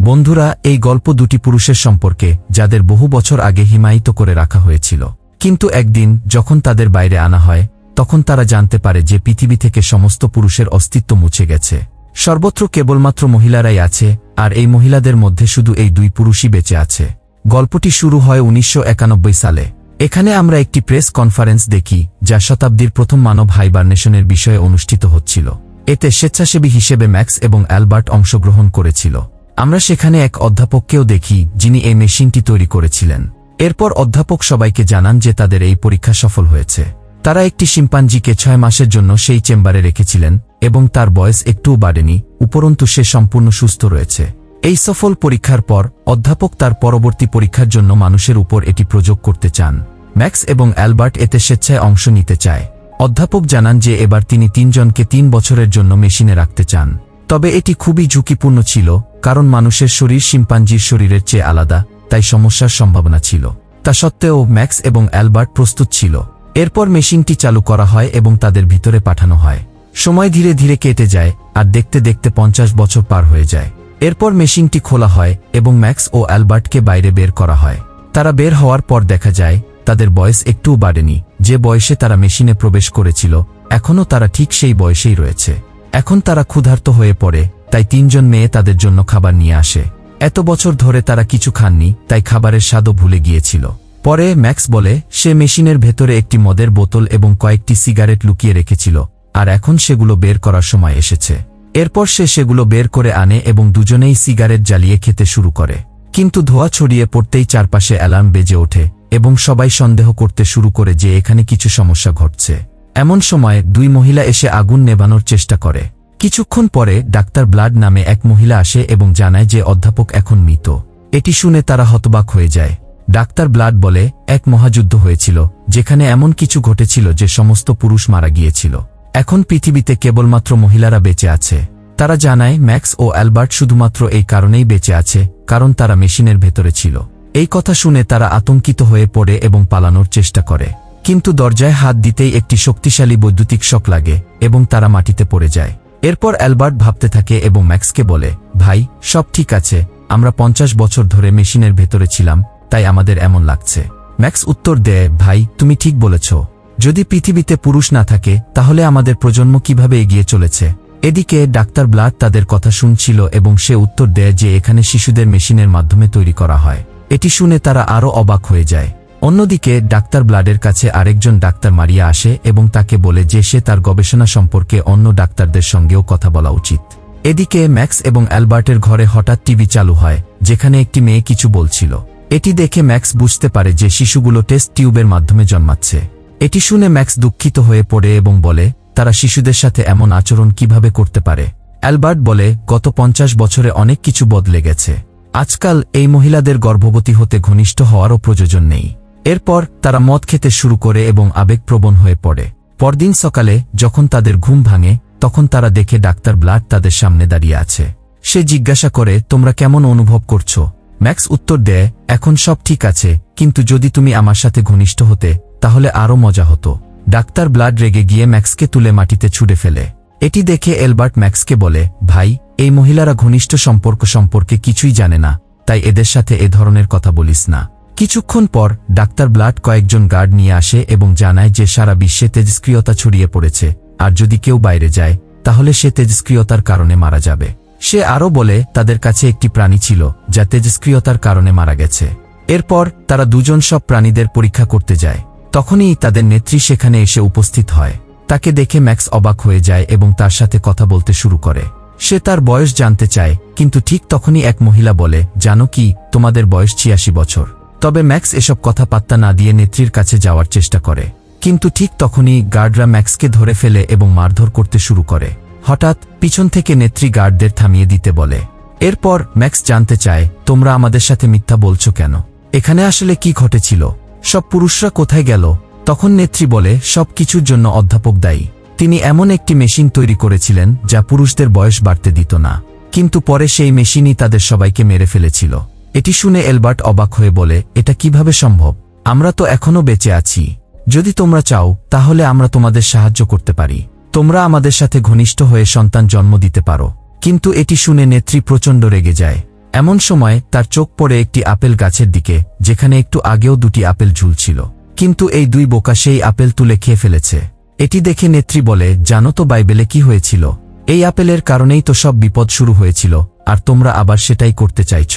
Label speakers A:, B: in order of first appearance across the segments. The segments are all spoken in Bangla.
A: বন্ধুরা, এই গল্প দুটি পুরুষের সম্পর্কে, যাদের বহু বছর আগে হিমায়িত করে রাখা হয়েছিল। কিন্তু একদিন যখন তাদের বাইরে আনা হয়, তখন তারা জানতে পারে যে পৃথিবী থেকে সমস্ত পুরুষের অস্তিত্ব মুছে গেছে। সর্বত্র কেবলমাত্র মহিলারাই আছে, আর এই মহিলাদের মধ্যে শুধু এই দুই পুরুষই বেঁচে আছে। গল্পটি শুরু হয় 1991 সালে। এখানে আমরা একটি প্রেস কনফারেন্স দেখি, যা শতাব্দীর প্রথম মানব হাইবারনেশনের বিষয়ে অনুষ্ঠিত হচ্ছিল। এতে স্বেচ্ছাসেবী হিসেবে ম্যাক্স এবং অ্যালবার্ট অংশগ্রহণ করেছিল। আমরা সেখানে এক অধ্যাপককেও দেখি, যিনি এই মেশিনটি তৈরি করেছিলেন। এরপর অধ্যাপক সবাইকে জানান যে তাদের এই পরীক্ষা সফল হয়েছে। তারা একটি শিম্পাঞ্জিকে 6 মাসের জন্য সেই চেম্বারে রেখেছিলেন এবং তার বয়স একটুও বাড়েনি, উপরন্তু সে সম্পূর্ণ সুস্থ রয়েছে। এই সফল পরীক্ষার পর অধ্যাপক তার পরবর্তী পরীক্ষার জন্য মানুষের উপর এটি প্রয়োগ করতে চান। ম্যাক্স এবং অ্যালবার্ট এতে স্বেচ্ছায় অংশ নিতে চায়। অধ্যাপক জানান যে এবার তিনি 3 জনকে 3 বছরের জন্য মেশিনে রাখতে চান। তবে এটি খুবই ঝুঁকিপূর্ণ ছিল, কারণ মানুষের শরীর শিম্পাঞ্জির শরীরের চেয়ে আলাদা, তাই সমস্যার সম্ভাবনা ছিল। তা সত্ত্বেও ম্যাক্স এবং অ্যালবার্ট প্রস্তুত ছিল। এরপর মেশিনটি চালু করা হয় এবং তাদের ভিতরে পাঠানো হয়। সময় ধীরে ধীরে কেটে যায়, আর দেখতে দেখতে 50 বছর পার হয়ে যায়। এরপর মেশিনটি খোলা হয় এবং ম্যাক্স ও অ্যালবার্টকে বাইরে বের করা হয়। তারা বের হওয়ার পর দেখা যায় তাদের বয়স একটুও বাড়েনি। যে বয়সে তারা মেশিনে প্রবেশ করেছিল, এখনও তারা ঠিক সেই বয়সেই রয়েছে। এখন তারা ক্ষুধার্ত হয়ে পড়ে, তাই 3 জন মেয়ে তাদের জন্য খাবার নিয়ে আসে। এত বছর ধরে তারা কিছু খাননি, তাই খাবারের স্বাদও ভুলে গিয়েছিল। পরে ম্যাক্স বলে সে মেশিনের ভেতরে একটি মদের বোতল এবং কয়েকটি সিগারেট লুকিয়ে রেখেছিল, আর এখন সেগুলো বের করার সময় এসেছে। এরপর সে সেগুলো বের করে আনে এবং দুজনেই সিগারেট জ্বালিয়ে খেতে শুরু করে। কিন্তু ধোঁয়া ছড়িয়ে পড়তেই চারপাশে অ্যালার্ম বেজে ওঠে এবং সবাই সন্দেহ করতে শুরু করে যে এখানে কিছু সমস্যা ঘটছে। এমন সময় 2 মহিলা এসে আগুন নেভানোর চেষ্টা করে। কিছুক্ষণ পরে ডাক্তার ব্লাড নামে এক মহিলা আসে এবং জানায় যে অধ্যাপক এখন মৃত। এটি শুনে তারা হতবাক হয়ে যায়। ডাক্তার ব্লাড বলে এক মহাযুদ্ধ হয়েছিল, যেখানে এমন কিছু ঘটেছিল যে সমস্ত পুরুষ মারা গিয়েছিল। এখন পৃথিবীতে কেবলমাত্র মহিলারা বেঁচে আছে। তারা জানায় ম্যাক্স ও অ্যালবার্ট শুধুমাত্র এই কারণেই বেঁচে আছে, কারণ তারা মেশিনের ভেতরে ছিল। এই কথা শুনে তারা আতঙ্কিত হয়ে পড়ে এবং পালানোর চেষ্টা করে। কিন্তু দরজায় হাত দিতেই একটি শক্তিশালী বৈদ্যুতিক শক লাগে এবং তারা মাটিতে পড়ে যায়। এরপর অ্যালবার্ট ভাবতে থাকে এবং ম্যাক্সকে বলে, ভাই, সব ঠিক আছে, আমরা 50 বছর ধরে মেশিনের ভেতরে ছিলাম, তাই আমাদের এমন লাগছে। ম্যাক্স উত্তর দেয়, ভাই, তুমি ঠিক বলেছ। যদি পৃথিবীতে পুরুষ না থাকে, তাহলে আমাদের প্রজন্ম কিভাবে এগিয়ে চলেছে? এদিকে ডাক্তার ব্লাড তাদের কথা শুনছিল এবং সে উত্তর দেয় যে এখানে শিশুদের মেশিনের মাধ্যমে তৈরি করা হয়। এটি শুনে তারা আরও অবাক হয়ে যায়। অন্যদিকে ডাক্তার ব্লাডের কাছে আরেকজন ডাক্তার মারিয়া আসে এবং তাকে বলে যে সে তার গবেষণা সম্পর্কে অন্য ডাক্তারদের সঙ্গেও কথা বলা উচিত। এদিকে ম্যাক্স এবং অ্যালবার্টের ঘরে হঠাৎ টিভি চালু হয়, যেখানে একটি মেয়ে কিছু বলছিল। এটি দেখে ম্যাক্স বুঝতে পারে যে শিশুগুলো টেস্ট টিউবের মাধ্যমে জন্মাচ্ছে। এটি শুনে ম্যাক্স দুঃখিত হয়ে পড়ে এবং বলে তারা শিশুদের সাথে এমন আচরণ কিভাবে করতে পারে। অ্যালবার্ট বলে গত 50 বছরে অনেক কিছু বদলে গেছে। আজকাল এই মহিলাদের গর্ভবতী হতে ঘনিষ্ঠ হওয়ারও প্রয়োজন নেই। এরপর তারা মদ খেতে শুরু করে এবং আবেগপ্রবণ হয়ে পড়ে। পরদিন সকালে যখন তাদের ঘুম ভাঙে, তখন তারা দেখে ডাক্তার ব্লাড তাদের সামনে দাঁড়িয়ে আছে। সে জিজ্ঞাসা করে, তোমরা কেমন অনুভব করছো? ম্যাক্স উত্তর দেয়, এখন সব ঠিক আছে, কিন্তু যদি তুমি আমার সাথে ঘনিষ্ঠ হতে, তাহলে আরও মজা হতো। ডাক্তার ব্লাড রেগে গিয়ে ম্যাক্সকে তুলে মাটিতে ছুঁড়ে ফেলে। এটি দেখে অ্যালবার্ট ম্যাক্সকে বলে, ভাই, এই মহিলারা ঘনিষ্ঠ সম্পর্ক সম্পর্কে কিছুই জানে না, তাই এদের সাথে এ ধরনের কথা বলিস না। কিছুক্ষণ পর ডাক্তার ব্লাড কয়েকজন গার্ড নিয়ে আসে এবং জানায় যে সারা বিশ্বে তেজস্ক্রিয়তা ছড়িয়ে পড়েছে, আর যদি কেউ বাইরে যায়, তাহলে সে তেজস্ক্রিয়তার কারণে মারা যাবে। সে আরও বলে তাদের কাছে একটি প্রাণী ছিল যা তেজস্ক্রিয়তার কারণে মারা গেছে। এরপর তারা দুজন সব প্রাণীদের পরীক্ষা করতে যায়। তখনই তাদের নেত্রী সেখানে এসে উপস্থিত হয়। তাকে দেখে ম্যাক্স অবাক হয়ে যায় এবং তার সাথে কথা বলতে শুরু করে। সে তার বয়স জানতে চায়, কিন্তু ঠিক তখনই এক মহিলা বলে, জানো কি, তোমাদের বয়স 86 বছর। তবে ম্যাক্স এসব কথা পাত্তা না দিয়ে নেত্রীর কাছে যাওয়ার চেষ্টা করে। কিন্তু ঠিক তখনই গার্ডরা ম্যাক্সকে ধরে ফেলে এবং মারধর করতে শুরু করে। হঠাৎ পিছন থেকে নেত্রী গার্ডদের থামিয়ে দিতে বলে। এরপর ম্যাক্স জানতে চায়, তোমরা আমাদের সাথে মিথ্যা বলছো কেন? এখানে আসলে কি ঘটেছিল? সব পুরুষরা কোথায় গেল? তখন নেত্রী বলে, সব কিছুর জন্য অধ্যাপক দায়ী। তিনি এমন একটি মেশিন তৈরি করেছিলেন যা পুরুষদের বয়স বাড়তে দিত না, কিন্তু পরে সেই মেশিনই তাদের সবাইকে মেরে ফেলেছিল। এটি শুনে অ্যালবার্ট অবাক হয়ে বলে, এটা কিভাবে সম্ভব? আমরা তো এখনও বেঁচে আছি। যদি তোমরা চাও, তাহলে আমরা তোমাদের সাহায্য করতে পারি। তোমরা আমাদের সাথে ঘনিষ্ঠ হয়ে সন্তান জন্ম দিতে পারো। কিন্তু এটি শুনে নেত্রী প্রচণ্ড রেগে যায়। এমন সময় তার চোখ পড়ে একটি আপেল গাছের দিকে, যেখানে একটু আগেও দুটি আপেল ঝুলছিল, কিন্তু এই দুই বোকা সেই আপেল তুলে খেয়ে ফেলেছে। এটি দেখে নেত্রী বলে, জানো তো বাইবেলে কি হয়েছিল? এই আপেলের কারণেই তো সব বিপদ শুরু হয়েছিল, আর তোমরা আবার সেটাই করতে চাইছ।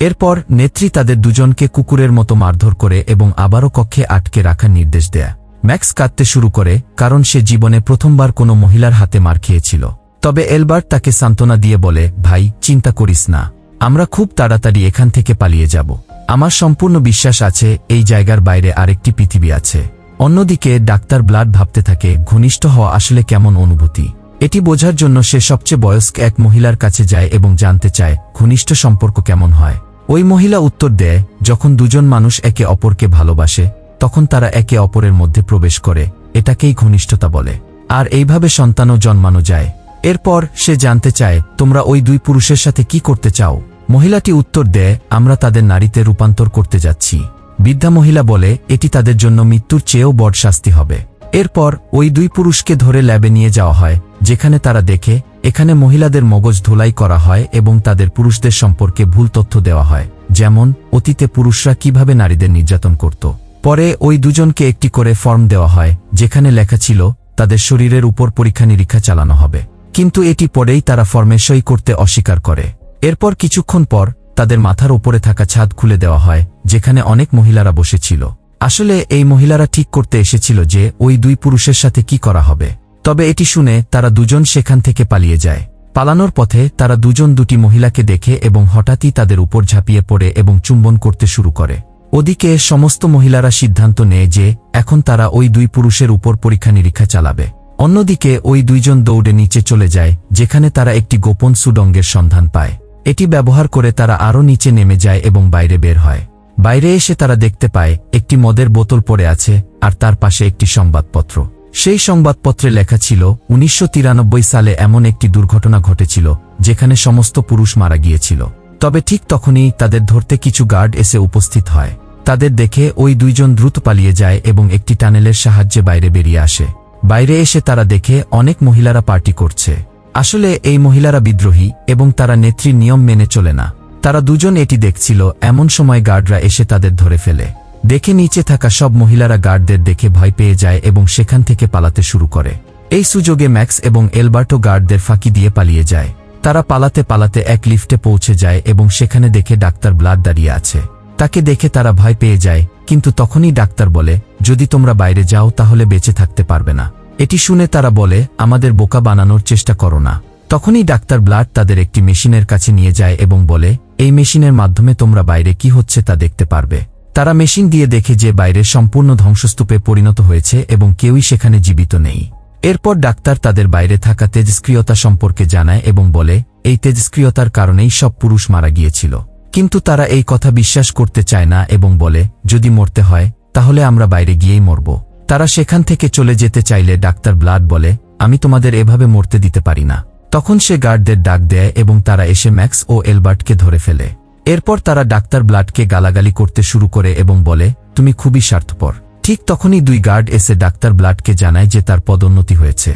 A: এরপর নেত্রী তাদের দুজনকে কুকুরের মতো মারধর করে এবং আবারও কক্ষে আটকে রাখার নির্দেশ দেয়। ম্যাক্স কাঁদতে শুরু করে, কারণ সে জীবনে প্রথমবার কোনো মহিলার হাতে মার খেয়েছিল। তবে এলবার্ট তাকে সান্ত্বনা দিয়ে বলে, ভাই, চিন্তা করিস না, আমরা খুব তাড়াতাড়ি এখান থেকে পালিয়ে যাব। আমার সম্পূর্ণ বিশ্বাস আছে এই জায়গার বাইরে আরেকটি পৃথিবী আছে। অন্যদিকে ডাক্তার ব্লাড ভাবতে থাকে, ঘনিষ্ঠ হওয়া আসলে কেমন অনুভূতি। এটি বোঝার জন্য সে সবচেয়ে বয়স্ক এক মহিলার কাছে যায় এবং জানতে চায় ঘনিষ্ঠ সম্পর্ক কেমন হয়। ওই মহিলা উত্তর দেয়, যখন দুজন মানুষ একে অপরকে ভালোবাসে তখন তারা একে অপরের মধ্যে প্রবেশ করে, এটাকেই ঘনিষ্ঠতা বলে, আর এইভাবে সন্তানও জন্মানো যায়। এরপর সে জানতে চায়, তোমরা ওই দুই পুরুষের সাথে কি করতে চাও? মহিলাটি উত্তর দেয়, আমরা তাদের নারীতে রূপান্তর করতে যাচ্ছি। বৃদ্ধা মহিলা বলে, এটি তাদের জন্য মৃত্যুর চেয়েও বড় শাস্তি হবে। এরপর ওই দুই পুরুষকে ধরে ল্যাবে নিয়ে যাওয়া হয়, যেখানে তারা দেখে এখানে মহিলাদের মগজ ধোলাই করা হয় এবং তাদের পুরুষদের সম্পর্কে ভুল তথ্য দেওয়া হয়, যেমন অতীতে পুরুষরা কিভাবে নারীদের নির্যাতন করত। পরে ওই দুজনকে একটি করে ফর্ম দেওয়া হয়, যেখানে লেখা ছিল তাদের শরীরের উপর পরীক্ষা নিরীক্ষা চালানো হবে, কিন্তু এটি পরেই তারা ফর্মে সই করতে অস্বীকার করে। এরপর কিছুক্ষণ পর তাদের মাথার উপরে থাকা ছাদ খুলে দেওয়া হয়, যেখানে অনেক মহিলারা বসেছিল। আসলে এই মহিলারা ঠিক করতে এসেছিল যে ওই দুই পুরুষের সাথে কি করা হবে। তবে এটি শুনে তারা দুজন সেখান থেকে পালিয়ে যায়। পালানোর পথে তারা দুজন দুটি মহিলাকে দেখে এবং হঠাৎই তাদের উপর ঝাঁপিয়ে পড়ে এবং চুম্বন করতে শুরু করে। ওদিকে সমস্ত মহিলারা সিদ্ধান্ত নেয় যে এখন তারা ওই দুই পুরুষের উপর পরীক্ষা নিরীক্ষা চালাবে। অন্যদিকে ওই দুইজন দৌড়ে নিচে চলে যায়, যেখানে তারা একটি গোপন সুডঙ্গের সন্ধান পায়। এটি ব্যবহার করে তারা আরও নিচে নেমে যায় এবং বাইরে বের হয়। বাইরে এসে তারা দেখতে পায় একটি মদের বোতল পড়ে আছে, আর তার পাশে একটি সংবাদপত্র। সেই সংবাদপত্রে লেখা ছিল 1993 সালে এমন একটি দুর্ঘটনা ঘটেছিল যেখানে সমস্ত পুরুষ মারা গিয়েছিল। তবে ঠিক তখনই তাদের ধরতে কিছু গার্ড এসে উপস্থিত হয়। তাদের দেখে ওই দুইজন দ্রুত পালিয়ে যায় এবং একটি টানেলের সাহায্যে বাইরে বেরিয়ে আসে। বাইরে এসে তারা দেখে অনেক মহিলারা পার্টি করছে। আসলে এই মহিলারা বিদ্রোহী এবং তারা নেত্রীর নিয়ম মেনে চলে না। তারা দুজন এটি দেখছিল, এমন সময় গার্ডরা এসে তাদের ধরে ফেলে। দেখে নিচে থাকা সব মহিলারা গার্ডদের দেখে ভয় পেয়ে যায় এবং সেখান থেকে পালাতে শুরু করে। এই সুযোগে ম্যাক্স এবং এলবার্টো গার্ডদের ফাঁকি দিয়ে পালিয়ে যায়। তারা পালাতে পালাতে এক লিফটে পৌঁছে যায় এবং সেখানে দেখে ডাক্তার ব্লাড দাঁড়িয়ে আছে। তাকে দেখে তারা ভয় পেয়ে যায়, কিন্তু তখনই ডাক্তার বলে, যদি তোমরা বাইরে যাও তাহলে বেঁচে থাকতে পারবে না। এটি শুনে তারা বলে, আমাদের বোকা বানানোর চেষ্টা করো না। তখনই ডাক্তার ব্লাড তাদের একটি মেশিনের কাছে নিয়ে যায় এবং বলে, এই মেশিনের মাধ্যমে তোমরা বাইরে কি হচ্ছে তা দেখতে পারবে। তারা মেশিন দিয়ে দেখে যে বাইরে সম্পূর্ণ ধ্বংসস্তূপে পরিণত হয়েছে এবং কেউই সেখানে জীবিত নেই। এরপর ডাক্তার তাদের বাইরে থাকা তেজস্ক্রিয়তা সম্পর্কে জানায় এবং বলে, এই তেজস্ক্রিয়তার কারণেই সব পুরুষ মারা গিয়েছিল। কিন্তু তারা এই কথা বিশ্বাস করতে চায় না এবং বলে, যদি মরতে হয় তাহলে আমরা বাইরে গিয়েই মরব। তারা সেখান থেকে চলে যেতে চাইলে ডাক্তার ব্লাড বলে, আমি তোমাদের এভাবে মরতে দিতে পারি না। তখন সে গার্ডদের ডাক দেয় এবং তারা এসে ম্যাক্স ও এলবার্টকে ধরে ফেলে। এরপর তারা ডাক্তার ব্লাডকে গালাগালি করতে শুরু করে এবং বলে, তুমি খুবই স্বার্থপর। ঠিক তখনই দুই গার্ড এসে ডাক্তার ব্লাডকে জানায় যে তার পদোন্নতি হয়েছে।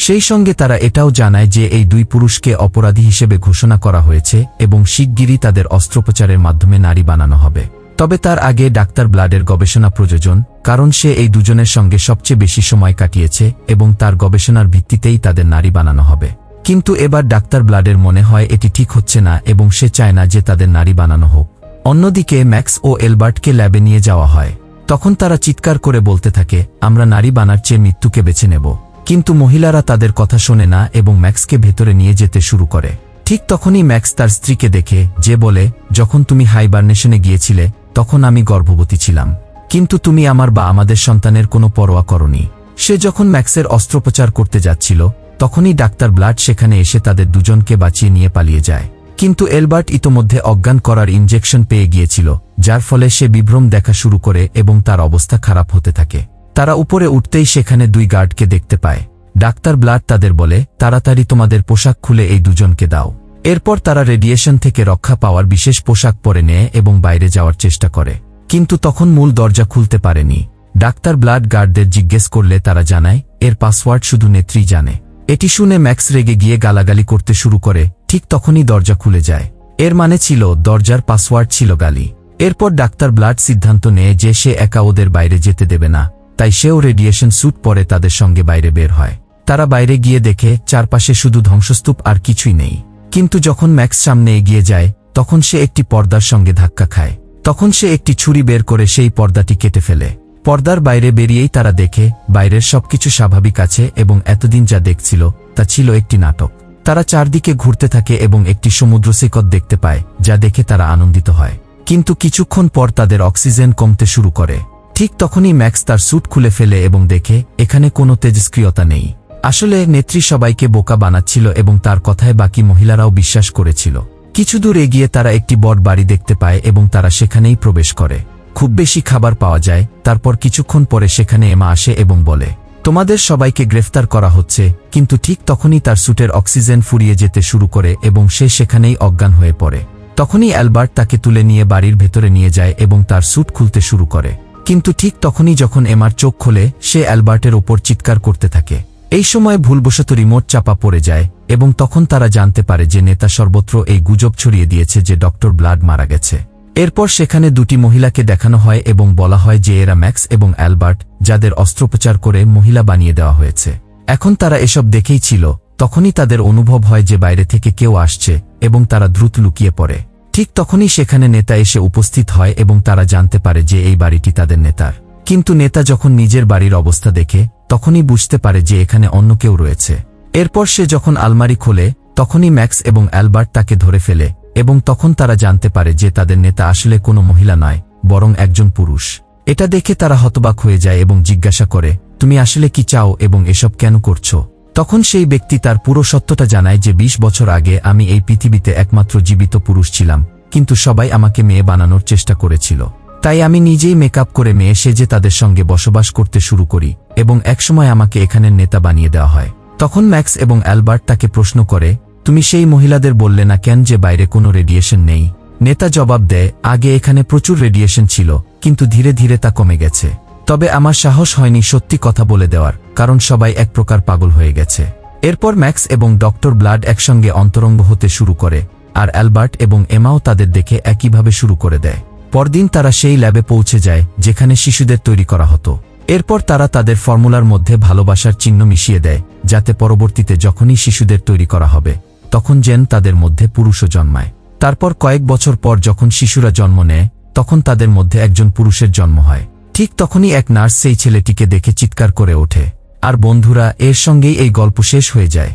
A: সেই সঙ্গে তারা এটাও জানায় যে এই দুই পুরুষকে অপরাধী হিসেবে ঘোষণা করা হয়েছে এবং শিগগিরই তাদের অস্ত্রোপচারের মাধ্যমে নারী বানানো হবে। তবে তার আগে ডাক্তার ব্লাডের গবেষণা প্রয়োজন, কারণ সে এই দুজনের সঙ্গে সবচেয়ে বেশি সময় কাটিয়েছে এবং তার গবেষণার ভিত্তিতেই তাদের নারী বানানো হবে। কিন্তু এবার ডাক্তার ব্লাডের মনে হয় এটি ঠিক হচ্ছে না এবং সে চায় না যে তাদের নারী বানানো হোক। অন্যদিকে ম্যাক্স ও এলবার্টকে ল্যাবে নিয়ে যাওয়া হয়। তখন তারা চিৎকার করে বলতে থাকে, আমরা নারী বানার চেয়ে মৃত্যুকে বেছে নেব। কিন্তু মহিলারা তাদের কথা শোনে না এবং ম্যাক্সকে ভেতরে নিয়ে যেতে শুরু করে। ঠিক তখনই ম্যাক্স তার স্ত্রীকে দেখে, যে বলে, যখন তুমি হাইবারনেশনে গিয়েছিলে তখন আমি গর্ভবতী ছিলাম, কিন্তু তুমি আমার বা আমাদের সন্তানের কোনো পরোয়া করনি। সে যখন ম্যাক্সের অস্ত্রোপচার করতে যাচ্ছিল তখনই ডাক্তার ব্লাড সেখানে এসে তাদের দুজনকে বাঁচিয়ে নিয়ে পালিয়ে যায়। কিন্তু এলবার্ট ইতোমধ্যে অজ্ঞান করার ইনজেকশন পেয়ে গিয়েছিল, যার ফলে সে বিভ্রম দেখা শুরু করে এবং তার অবস্থা খারাপ হতে থাকে। তারা উপরে উঠতেই সেখানে দুই গার্ডকে দেখতে পায়। ডাক্তার ব্লাড তাদের বলে, তাড়াতাড়ি তোমাদের পোশাক খুলে এই দুজনকে দাও। এরপর তারা রেডিয়েশন থেকে রক্ষা পাওয়ার বিশেষ পোশাক পরে নেয় এবং বাইরে যাওয়ার চেষ্টা করে, কিন্তু তখন মূল দরজা খুলতে পারেনি। ডাক্তার ব্লাড গার্ডদের জিজ্ঞেস করলে তারা জানায়, এর পাসওয়ার্ড শুধু নেত্রী জানে। এটি শুনে ম্যাক্স রেগে গিয়ে গালাগালি করতে শুরু করে। ঠিক তখনই দরজা খুলে যায়। এর মানে ছিল দরজার পাসওয়ার্ড ছিল গালি। এরপর ডাক্তার ব্লাড সিদ্ধান্ত নেয় যে সে একা ওদের বাইরে যেতে দেবে না, তাই সেও রেডিয়েশন স্যুট পরে তাদের সঙ্গে বাইরে বের হয়। তারা বাইরে গিয়ে দেখে চারপাশে শুধু ধ্বংসস্তূপ আর কিছুই নেই। কিন্তু যখন ম্যাক্স সামনে এগিয়ে যায় তখন সে একটি পর্দার সঙ্গে ধাক্কা খায়। তখন সে একটি ছুরি বের করে সেই পর্দাটি কেটে ফেলে। পর্দার বাইরে বেরিয়েই তারা দেখে বাইরের সবকিছু স্বাভাবিক আছে এবং এতদিন যা দেখছিল তা ছিল একটি নাটক। তারা চারদিকে ঘুরতে থাকে এবং একটি সমুদ্র সৈকত দেখতে পায়, যা দেখে তারা আনন্দিত হয়। কিন্তু কিছুক্ষণ পর তাদের অক্সিজেন কমতে শুরু করে। ঠিক তখনই ম্যাক্স তার স্যুট খুলে ফেলে এবং দেখে এখানে কোনো তেজস্ক্রিয়তা নেই। আসলে নেত্রী সবাইকে বোকা বানাচ্ছিল এবং তার কথায় বাকি মহিলারাও বিশ্বাস করেছিল। কিছু দূর এগিয়ে তারা একটি বড় বাড়ি দেখতে পায় এবং তারা সেখানেই প্রবেশ করে। খুব বেশি খাবার পাওয়া যায়। তারপর কিছুক্ষণ পরে সেখানে এমা আসে এবং বলে, তোমাদের সবাইকে গ্রেফতার করা হচ্ছে। কিন্তু ঠিক তখনই তার স্যুটের অক্সিজেন ফুরিয়ে যেতে শুরু করে এবং সে সেখানেই অজ্ঞান হয়ে পড়ে। তখনই অ্যালবার্ট তাকে তুলে নিয়ে বাড়ির ভেতরে নিয়ে যায় এবং তার স্যুট খুলতে শুরু করে। কিন্তু ঠিক তখনই যখন এমার চোখ খোলে সে অ্যালবার্টের ওপর চিৎকার করতে থাকে। এই সময় ভুলবশত রিমোট চাপা পড়ে যায় এবং তখন তারা জানতে পারে যে নেতা সর্বত্র এই গুজব ছড়িয়ে দিয়েছে যে ডক্টর ব্লাড মারা গেছে। এরপর সেখানে দুটি মহিলাকে দেখানো হয় এবং বলা হয় যে এরা ম্যাক্স এবং অ্যালবার্ট, যাদের অস্ত্রোপচার করে মহিলা বানিয়ে দেওয়া হয়েছে। এখন তারা এসব দেখেই ছিল। তখনই তাদের অনুভব হয় যে বাইরে থেকে কেউ আসছে এবং তারা দ্রুত লুকিয়ে পড়ে। ঠিক তখনই সেখানে নেতা এসে উপস্থিত হয় এবং তারা জানতে পারে যে এই বাড়িটি তাদের নেতার। কিন্তু নেতা যখন নিজের বাড়ির অবস্থা দেখে তখনই বুঝতে পারে যে এখানে অন্য কেউ রয়েছে। এরপর সে যখন আলমারি খোলে তখনই ম্যাক্স এবং অ্যালবার্ট তাকে ধরে ফেলে এবং তখন তারা জানতে পারে যে তাদের নেতা আসলে কোনো মহিলা নয়, বরং একজন পুরুষ। এটা দেখে তারা হতবাক হয়ে যায় এবং জিজ্ঞাসা করে, তুমি আসলে কি চাও এবং এসব কেন করছো? তখন সেই ব্যক্তি তার পুরো সত্যটা জানায় যে 20 বছর আগে আমি এই পৃথিবীতে একমাত্র জীবিত পুরুষ ছিলাম, কিন্তু সবাই আমাকে মেয়ে বানানোর চেষ্টা করেছিল। তাই আমি নিজেই মেকআপ করে মেয়ে সেজে তাদের সঙ্গে বসবাস করতে শুরু করি এবং একসময় আমাকে এখানের নেতা বানিয়ে দেওয়া হয়। তখন ম্যাক্স এবং অ্যালবার্ট তাকে প্রশ্ন করে, তুমি সেই মহিলাদের বললে না কেন যে বাইরে কোনো রেডিয়েশন নেই? নেতা জবাব দেয়, আগে এখানে প্রচুর রেডিয়েশন ছিল, কিন্তু ধীরে ধীরে তা কমে গেছে। তবে আমার সাহস হয়নি সত্যি কথা বলে দেওয়ার, কারণ সবাই এক প্রকার পাগল হয়ে গেছে। এরপর ম্যাক্স এবং ডক্টর ব্লাড একসঙ্গে অন্তরঙ্গ হতে শুরু করে, আর অ্যালবার্ট এবং এমাও তাদের দেখে একইভাবে শুরু করে দেয়। পরদিন তারা সেই ল্যাবে পৌঁছে যায় যেখানে শিশুদের তৈরি করা হতো। এরপর তারা তাদের ফর্মুলার মধ্যে ভালোবাসার চিহ্ন মিশিয়ে দেয়, যাতে পরবর্তীতে যখনই শিশুদের তৈরি করা হবে তখন যেন তাদের মধ্যে পুরুষও জন্মায়। তারপর কয়েক বছর পর যখন শিশুরা জন্ম নেয় তখন তাদের মধ্যে একজন পুরুষের জন্ম হয়। ঠিক তখনই এক নার্স সেই ছেলেটিকে দেখে চিৎকার করে ওঠে। আর বন্ধুরা, এর সঙ্গেই এই গল্প শেষ হয়ে যায়।